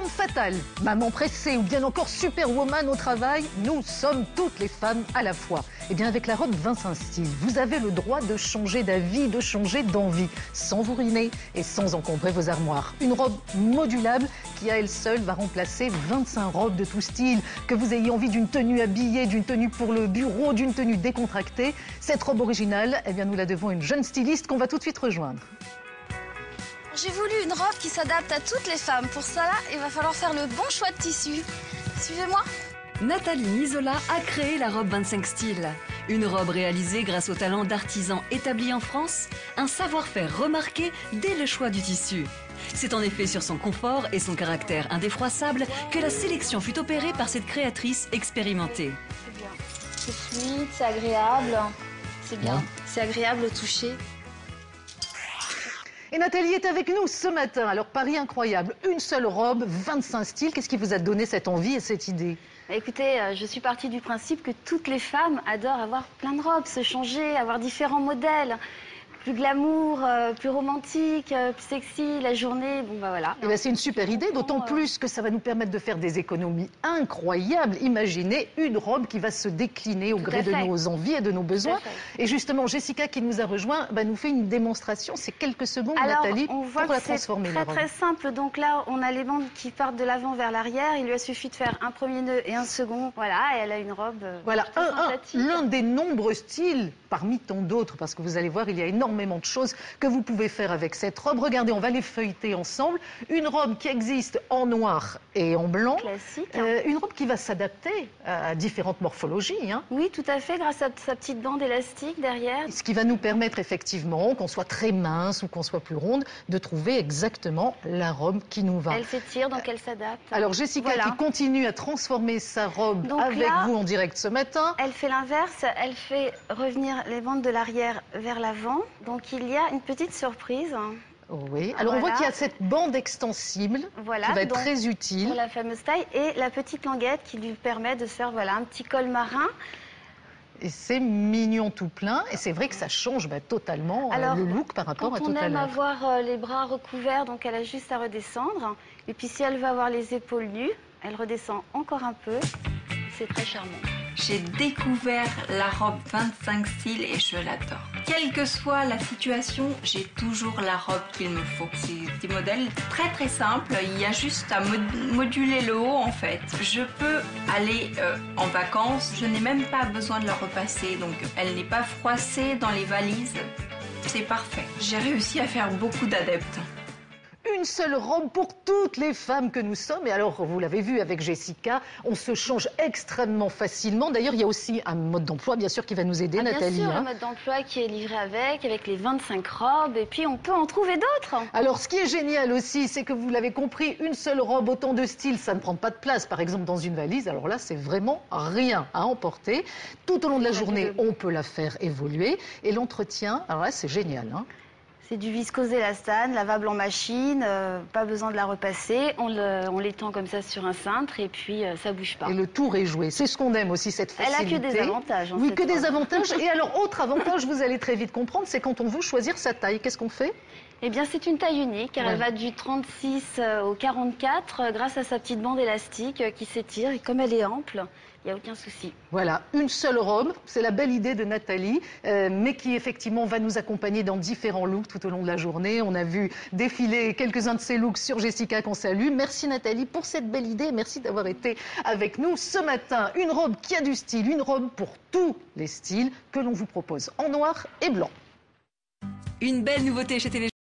Femme fatale, maman pressée ou bien encore superwoman au travail, nous sommes toutes les femmes à la fois. Et bien avec la robe Vincent Style, vous avez le droit de changer d'avis, de changer d'envie, sans vous ruiner et sans encombrer vos armoires. Une robe modulable qui à elle seule va remplacer 25 robes de tout style. Que vous ayez envie d'une tenue habillée, d'une tenue pour le bureau, d'une tenue décontractée, cette robe originale, eh bien nous la devons à une jeune styliste qu'on va tout de suite rejoindre. J'ai voulu une robe qui s'adapte à toutes les femmes. Pour cela, il va falloir faire le bon choix de tissu. Suivez-moi. Nathalie Nizola a créé la robe 25 Style. Une robe réalisée grâce au talent d'artisans établis en France, un savoir-faire remarqué dès le choix du tissu. C'est en effet sur son confort et son caractère indéfroissable que la sélection fut opérée par cette créatrice expérimentée. C'est bien. C'est fluide, c'est agréable. C'est bien. C'est agréable au toucher. Et Nathalie est avec nous ce matin. Alors, pari incroyable, une seule robe, 25 styles. Qu'est-ce qui vous a donné cette envie et cette idée? Écoutez, je suis partie du principe que toutes les femmes adorent avoir plein de robes, se changer, avoir différents modèles. Plus glamour, plus romantique, plus sexy, la journée, bon bah voilà. Eh ben, c'est une super idée, d'autant plus que ça va nous permettre de faire des économies incroyables. Imaginez une robe qui va se décliner au gré de nos envies et de nos besoins. Et justement, Jessica qui nous a rejoint nous fait une démonstration. C'est quelques secondes, alors, Nathalie, on voit pour la que transformer. C'est très simple. Donc là, on a les bandes qui partent de l'avant vers l'arrière. Il lui a suffi de faire un premier nœud et un second. Voilà, et elle a une robe voilà, sympathique. l'un des nombreux styles, parmi tant d'autres, parce que vous allez voir, il y a énormément de choses que vous pouvez faire avec cette robe. Regardez, on va les feuilleter ensemble. Une robe qui existe en noir et en blanc. Classique. Une robe qui va s'adapter à différentes morphologies. Oui, tout à fait, grâce à sa petite bande élastique derrière. Ce qui va nous permettre effectivement, qu'on soit très mince ou qu'on soit plus ronde, de trouver exactement la robe qui nous va. Elle s'étire, donc elle s'adapte. Alors Jessica qui continue à transformer sa robe donc avec là, vous en direct ce matin. Elle fait l'inverse, elle fait revenir les bandes de l'arrière vers l'avant. Donc il y a une petite surprise. Oui, alors on voit qu'il y a cette bande extensible qui va être très utile. Pour la fameuse taille et la petite languette qui lui permet de se faire un petit col marin. Et c'est mignon tout plein. Et c'est vrai que ça change totalement le look par rapport à tout à l'heure. On aime avoir les bras recouverts, donc elle a juste à redescendre. Et puis si elle veut avoir les épaules nues, elle redescend encore un peu. C'est très charmant. J'ai découvert la robe 25 Style et je l'adore. Quelle que soit la situation, j'ai toujours la robe qu'il me faut. C'est des modèles très simples, il y a juste à moduler le haut en fait. Je peux aller en vacances, je n'ai même pas besoin de la repasser, donc elle n'est pas froissée dans les valises. C'est parfait. J'ai réussi à faire beaucoup d'adeptes. Une seule robe pour toutes les femmes que nous sommes. Et alors, vous l'avez vu avec Jessica, on se change extrêmement facilement. D'ailleurs, il y a aussi un mode d'emploi, bien sûr, qui va nous aider, Nathalie. Bien sûr, le mode d'emploi qui est livré avec les 25 robes. Et puis, on peut en trouver d'autres. Alors, ce qui est génial aussi, c'est que vous l'avez compris, une seule robe, autant de styles, ça ne prend pas de place, par exemple, dans une valise. Alors là, c'est vraiment rien à emporter. Tout au long de la journée, on peut la faire évoluer. Et l'entretien, alors là, c'est génial, C'est du viscose élastane, lavable en machine, pas besoin de la repasser. On l'étend comme ça sur un cintre et puis ça bouge pas. Et le tour est joué. C'est ce qu'on aime aussi, cette facilité. Elle a que des avantages. Oui, que des avantages. Et alors, autre avantage, vous allez très vite comprendre, c'est quand on veut choisir sa taille. Qu'est-ce qu'on fait? Eh bien, c'est une taille unique, car elle va du 36 au 44 grâce à sa petite bande élastique qui s'étire. Et comme elle est ample, il n'y a aucun souci. Voilà, une seule robe, c'est la belle idée de Nathalie, mais qui effectivement va nous accompagner dans différents looks tout au long de la journée. On a vu défiler quelques-uns de ces looks sur Jessica qu'on salue. Merci Nathalie pour cette belle idée, merci d'avoir été avec nous ce matin. Une robe qui a du style, une robe pour tous les styles que l'on vous propose en noir et blanc. Une belle nouveauté chez Télé.